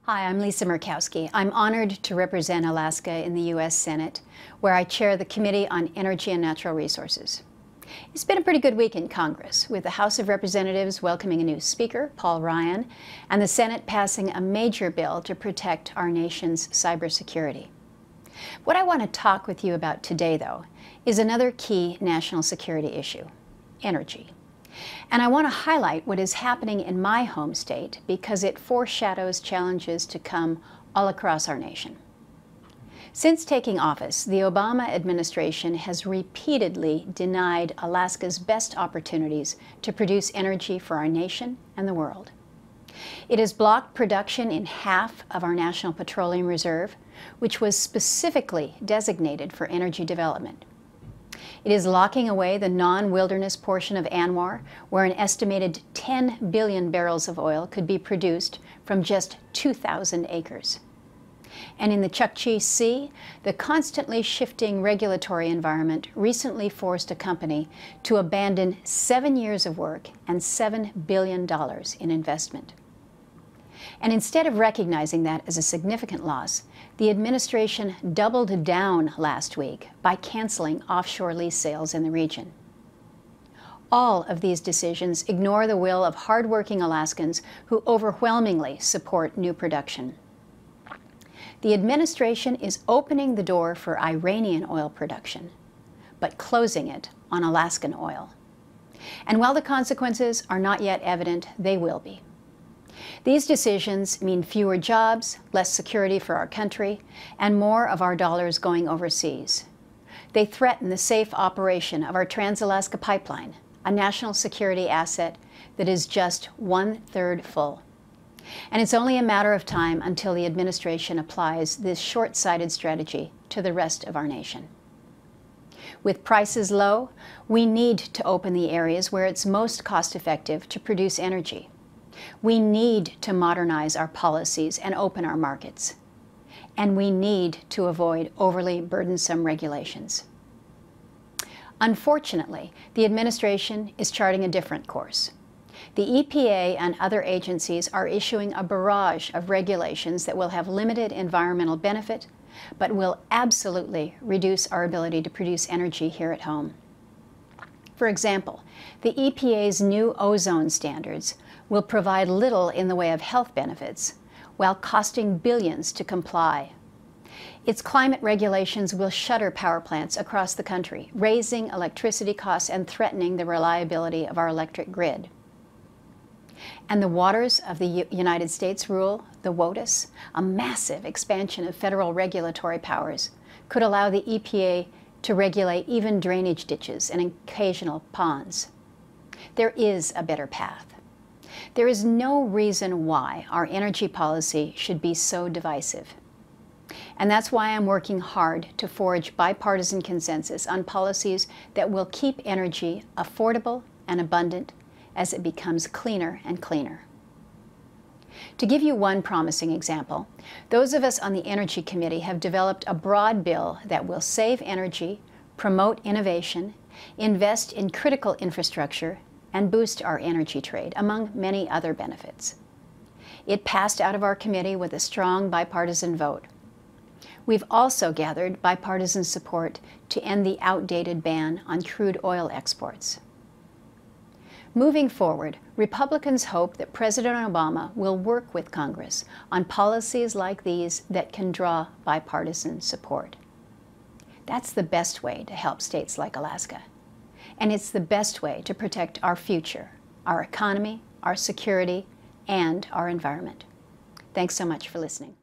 Hi, I'm Lisa Murkowski. I'm honored to represent Alaska in the U.S. Senate, where I chair the Committee on Energy and Natural Resources. It's been a pretty good week in Congress, with the House of Representatives welcoming a new Speaker, Paul Ryan, and the Senate passing a major bill to protect our nation's cybersecurity. What I want to talk with you about today, though, is another key national security issue: energy. And I want to highlight what is happening in my home state because it foreshadows challenges to come all across our nation. Since taking office, the Obama administration has repeatedly denied Alaska's best opportunities to produce energy for our nation and the world. It has blocked production in half of our National Petroleum Reserve, which was specifically designated for energy development. It is locking away the non-wilderness portion of ANWR, where an estimated 10 billion barrels of oil could be produced from just 2,000 acres. And in the Chukchi Sea, the constantly shifting regulatory environment recently forced a company to abandon 7 years of work and $7 billion in investment. And instead of recognizing that as a significant loss, the administration doubled down last week by canceling offshore lease sales in the region. All of these decisions ignore the will of hardworking Alaskans who overwhelmingly support new production. The administration is opening the door for Iranian oil production, but closing it on Alaskan oil. And while the consequences are not yet evident, they will be. These decisions mean fewer jobs, less security for our country, and more of our dollars going overseas. They threaten the safe operation of our Trans-Alaska Pipeline, a national security asset that is just 1/3 full. And it's only a matter of time until the administration applies this short-sighted strategy to the rest of our nation. With prices low, we need to open the areas where it's most cost-effective to produce energy. We need to modernize our policies and open our markets. And we need to avoid overly burdensome regulations. Unfortunately, the administration is charting a different course. The EPA and other agencies are issuing a barrage of regulations that will have limited environmental benefit, but will absolutely reduce our ability to produce energy here at home. For example, the EPA's new ozone standards will provide little in the way of health benefits, while costing billions to comply. Its climate regulations will shutter power plants across the country, raising electricity costs and threatening the reliability of our electric grid. And the Waters of the United States rule, the WOTUS, a massive expansion of federal regulatory powers, could allow the EPA to regulate even drainage ditches and occasional ponds. There is a better path. There is no reason why our energy policy should be so divisive. And that's why I'm working hard to forge bipartisan consensus on policies that will keep energy affordable and abundant as it becomes cleaner and cleaner. To give you one promising example, those of us on the Energy Committee have developed a broad bill that will save energy, promote innovation, invest in critical infrastructure, and boost our energy trade, among many other benefits. It passed out of our committee with a strong bipartisan vote. We've also gathered bipartisan support to end the outdated ban on crude oil exports. Moving forward, Republicans hope that President Obama will work with Congress on policies like these that can draw bipartisan support. That's the best way to help states like Alaska. And it's the best way to protect our future, our economy, our security, and our environment. Thanks so much for listening.